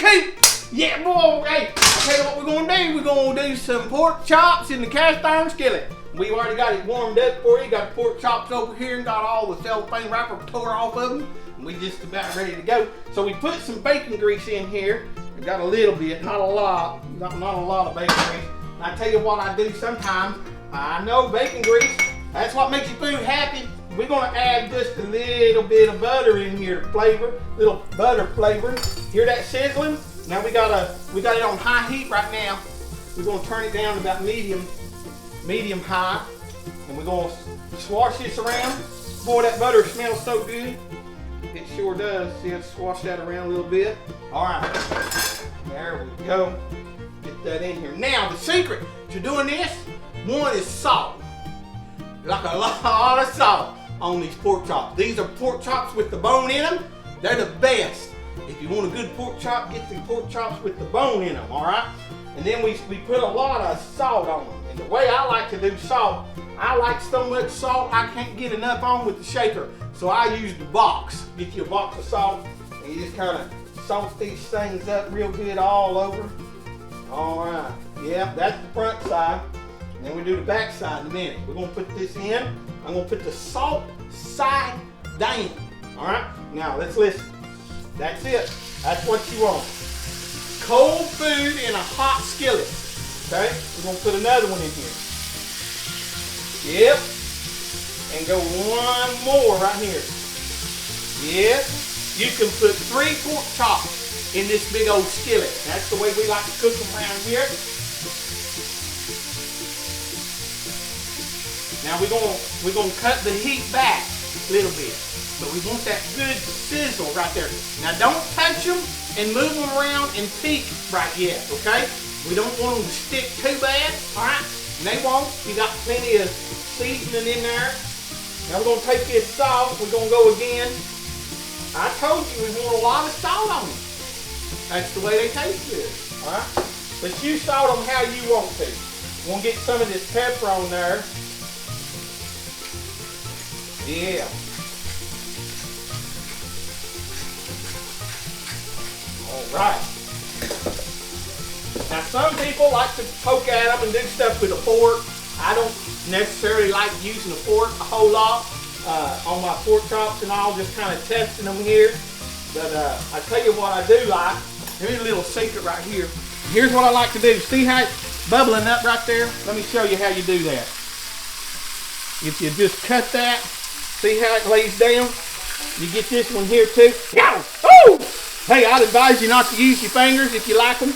Coot. Yeah, boy, hey, I'll tell you what we're gonna do. We're gonna do some pork chops in the cast iron skillet. We've already got it warmed up for you. Got the pork chops over here and got all the cellophane wrapper tore off of them. And we just about ready to go. So we put some bacon grease in here. We got a little bit, not a lot. Not a lot of bacon grease. And I tell you what I do sometimes. I know bacon grease, that's what makes your food happy. We're gonna add just a little bit of butter in here to flavor, little butter flavor. Hear that sizzling? Now we got it on high heat right now. We're gonna turn it down to about medium high, and we're gonna swash this around. Boy, that butter smells so good. It sure does. See, let's swash that around a little bit. All right, there we go. Get that in here. Now the secret to doing this, one is salt. Like a lot of salt on these pork chops. These are pork chops with the bone in them. They're the best. If you want a good pork chop, get the pork chops with the bone in them, all right? And then we put a lot of salt on them. And the way I like to do salt, I like so much salt I can't get enough on with the shaker. So I use the box. Get you a box of salt, and you just kind of salt these things up real good all over. All right, yeah, that's the front side. And then we do the back side in a minute. We're gonna put this in. I'm gonna put the salt side down. All right, now let's listen. That's it. That's what you want. Cold food in a hot skillet. Okay? We're going to put another one in here. Yep. And go one more right here. Yep. You can put 3 pork chops in this big old skillet. That's the way we like to cook them around here. Now we're going to cut the heat back a little bit. But we want that good sizzle right there. Now don't touch them and move them around and peek right yet, okay? We don't want them to stick too bad, all right? And they won't. You got plenty of seasoning in there. Now we're gonna take this salt. We're gonna go again. I told you we want a lot of salt on them. That's the way they taste good, all right? But you salt them how you want to. We're gonna get some of this pepper on there. Yeah. Right. Now some people like to poke at them and do stuff with a fork. I don't necessarily like using a fork a whole lot on my pork chops and all, just kind of testing them here. But I tell you what I do like. Here's a little secret right here. Here's what I like to do. See how it's bubbling up right there? Let me show you how you do that. If you just cut that, see how it lays down? You get this one here too. Yow! Oh! Hey, I'd advise you not to use your fingers if you like them.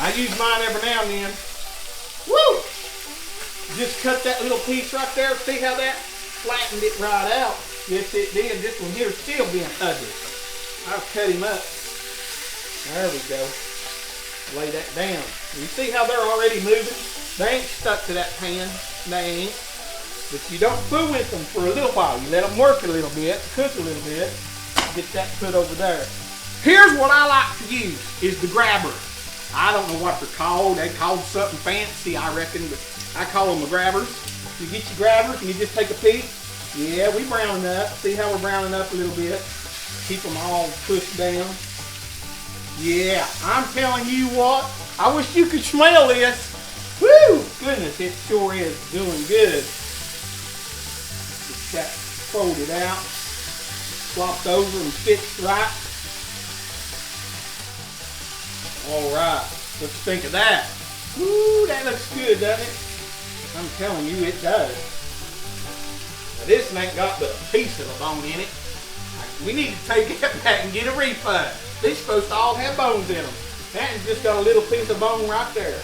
I use mine every now and then. Woo! Just cut that little piece right there. See how that flattened it right out? Yes, it did. This one here is still being ugly. I'll cut him up. There we go. Lay that down. You see how they're already moving? They ain't stuck to that pan. They ain't. But you don't fool with them for a little while. You let them work a little bit, cook a little bit. Get that put over there. Here's what I like to use, is the grabber. I don't know what they're called. They called something fancy, I reckon, but I call them the grabbers. You get your grabbers and you just take a peek. Yeah, we browning up. See how we're browning up a little bit? Keep them all pushed down. Yeah, I'm telling you what, I wish you could smell this. Woo! Goodness, it sure is doing good. Get that folded out. Flopped over and fixed right. All right, what you think of that? Ooh, that looks good, doesn't it? I'm telling you, it does. Now this one ain't got but a piece of a bone in it. We need to take it back and get a refund. These supposed to all have bones in them. That one's just got a little piece of bone right there.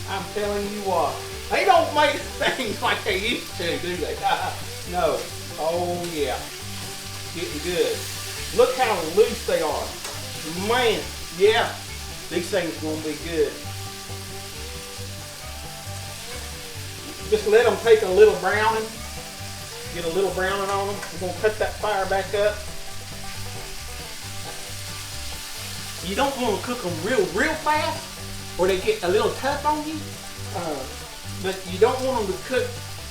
I'm telling you what, they don't make things like they used to, do they? No. Oh yeah. Getting good. Look how loose they are. Man, yeah, these things are gonna be good. Just let them take a little browning. Get a little browning on them. We're gonna cut that fire back up. You don't want to cook them real fast, or they get a little tough on you. But you don't want them to cook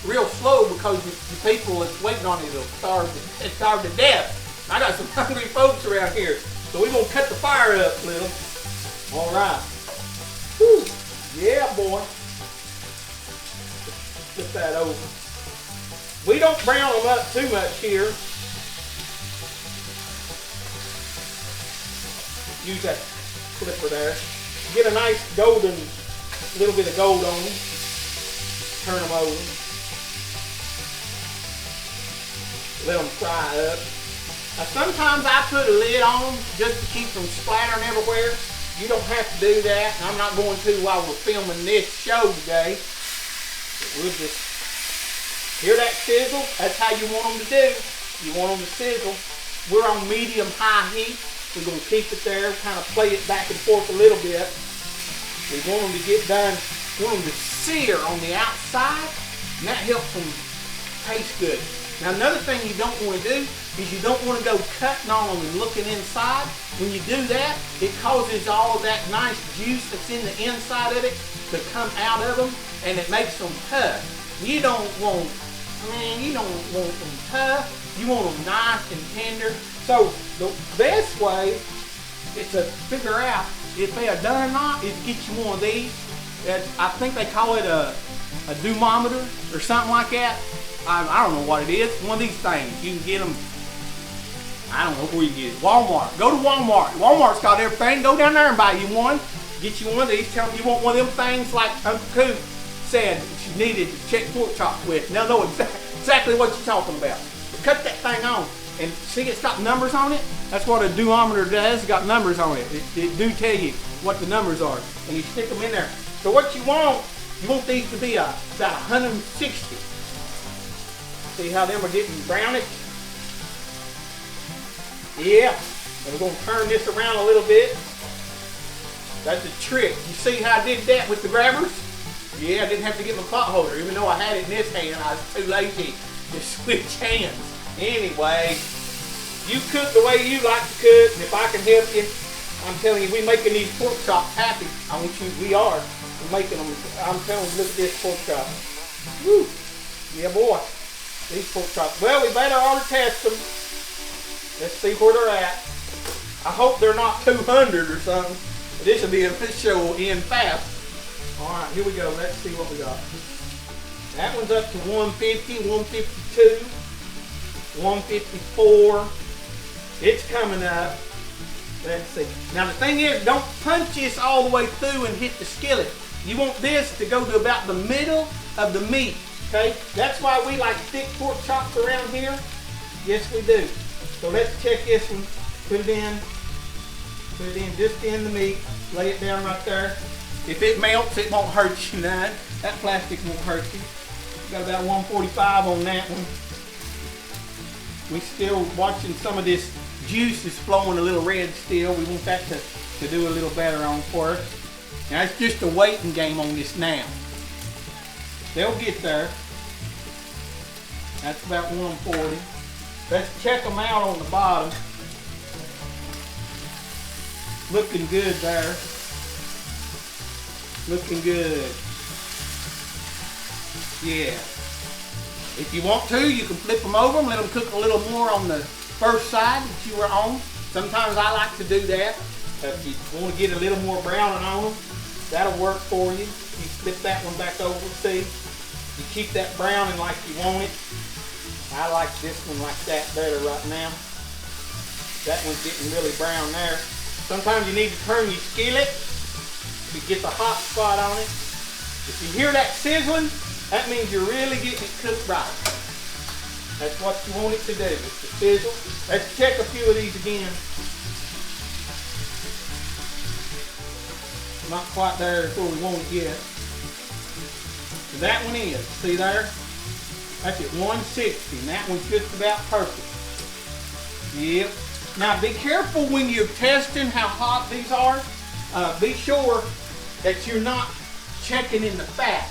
real slow because the people that's waiting on it will starve to death. I got some hungry folks around here. So we're gonna cut the fire up a little. All right. Whew. Yeah, boy. Flip that over. We don't brown them up too much here. Use that flipper there. Get a nice golden, little bit of gold on them. Turn them over. Let them fry up. Now sometimes I put a lid on them just to keep them splattering everywhere. You don't have to do that. I'm not going to while we're filming this show today. We'll just hear that sizzle. That's how you want them to do. You want them to sizzle. We're on medium-high heat. We're going to keep it there, kind of play it back and forth a little bit. We want them to get done. We want them to sear on the outside, and that helps them taste good. Now another thing you don't want to do is you don't want to go cutting on them and looking inside. When you do that, it causes all of that nice juice that's in the inside of it to come out of them, and it makes them tough. You don't want them tough. You want them nice and tender. So the best way is to figure out if they are done or not is to get you one of these. I think they call it a dumometer or something like that. I don't know what it is. One of these things. You can get them, I don't know where you get it. Walmart. Go to Walmart. Walmart's got everything. Go down there and buy you one. Get you one of these. Tell them you want one of them things like Uncle Coot said she needed to check pork chops with. Now know exactly what you're talking about. But cut that thing on. And see, it's got numbers on it. That's what a duometer does. It's got numbers on it. It do tell you what the numbers are. And you stick them in there. So what you want these to be about 160. See how them are getting brownish? Yeah. And we're going to turn this around a little bit. That's a trick. You see how I did that with the grabbers? Yeah, I didn't have to get my pot holder. Even though I had it in this hand, I was too lazy to switch hands. Anyway, you cook the way you like to cook, and if I can help you, I'm telling you, we're making these pork chops happy. I want you, we are. We're making them, I'm telling you, look at this pork chop. Woo! Yeah, boy. These pork chops. Well, we better ought to test them. Let's see where they're at. I hope they're not 200 or something. This will be a show will end fast. All right, here we go. Let's see what we got. That one's up to 150, 152. 154. It's coming up. Let's see. Now the thing is, don't punch this all the way through and hit the skillet. You want this to go to about the middle of the meat. Okay? That's why we like thick pork chops around here. Yes, we do. So let's check this one. Put it in. Put it in just in the meat. Lay it down right there. If it melts, it won't hurt you none. That plastic won't hurt you. Got about 145 on that one. We still watching some of this juice is flowing a little red still. We want that to do a little better on for us. Now it's just a waiting game on this now. They'll get there. That's about 140. Let's check them out on the bottom. Looking good there. Looking good. Yeah. If you want to, you can flip them over and let them cook a little more on the first side that you were on. Sometimes I like to do that. If you want to get a little more browning on them, that'll work for you. You flip that one back over, see? You keep that browning like you want it. I like this one like that better right now. That one's getting really brown there. Sometimes you need to turn your skillet to get the hot spot on it. If you hear that sizzling, that means you're really getting it cooked right. That's what you want it to do, is to sizzle. Let's check a few of these again. Not quite there where we want it yet. That one is, see there? That's at 160, and that one's just about perfect. Yep. Now be careful when you're testing how hot these are. Be sure that you're not checking in the fat.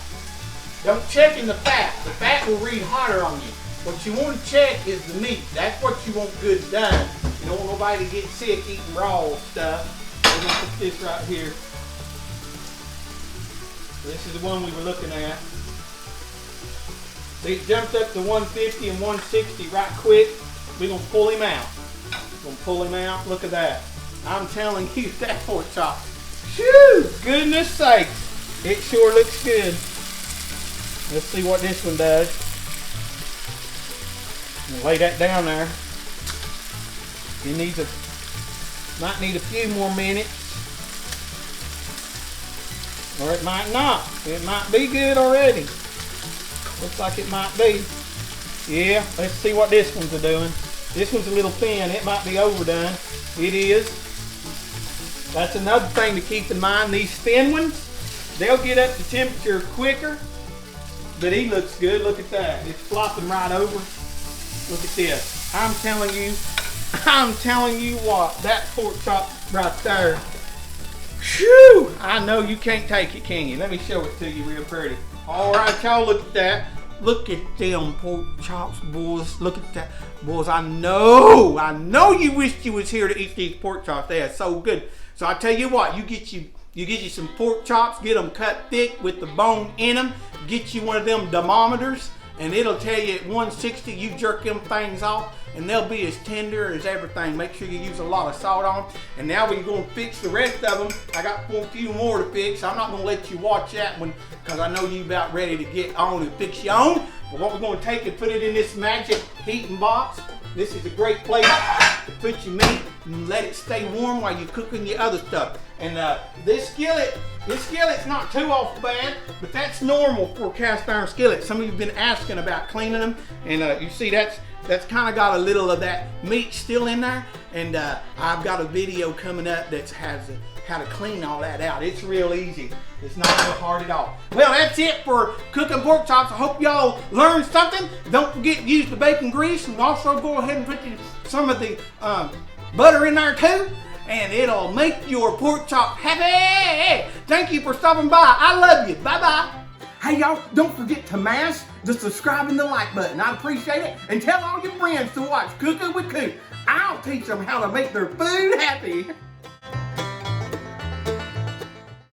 Don't check in the fat. The fat will read hotter on you. What you want to check is the meat. That's what you want good done. You don't want nobody to get sick eating raw stuff. We're going to put this right here. This is the one we were looking at. These jumped up to 150 and 160 right quick. We're going to pull him out. We're going to pull him out. Look at that. I'm telling you, that pork chop. Shoo! Goodness sakes. It sure looks good. Let's see what this one does. Lay that down there. It needs might need a few more minutes. Or it might not. It might be good already. Looks like it might be. Yeah, let's see what this one's doing. This one's a little thin. It might be overdone. It is. That's another thing to keep in mind. These thin ones, they'll get up to temperature quicker. But he looks good. Look at that. It's flopping right over. Look at this. I'm telling you what, that pork chop right there. Whew! I know you can't take it, can you? Let me show it to you real pretty. All right, y'all, look at that. Look at them pork chops, boys. Look at that. Boys, I know you wished you was here to eat these pork chops. They are so good. So I tell you what, you get you some pork chops, get them cut thick with the bone in them. Get you one of them thermometers, and it'll tell you at 160, you jerk them things off, and they'll be as tender as everything. Make sure you use a lot of salt on them. And now we're going to fix the rest of them. I got a few more to fix. I'm not going to let you watch that one because I know you about ready to get on and fix your own. But what we're going to take and put it in this magic heating box. This is a great place to put your meat and let it stay warm while you're cooking your other stuff. And this skillet's not too off bad, but that's normal for a cast iron skillet. Some of you have been asking about cleaning them, and you see that's kind of got a little of that meat still in there. And I've got a video coming up that has how to clean all that out. It's real easy. It's not so hard at all. Well, that's it for cooking pork chops. I hope y'all learned something. Don't forget to use the bacon grease, and also go ahead and put some of the butter in there too, and it'll make your pork chop happy. Thank you for stopping by. I love you. Bye-bye. Hey, y'all, don't forget to mash the subscribe and the like button. I appreciate it. And tell all your friends to watch Cooking with Coot. I'll teach them how to make their food happy.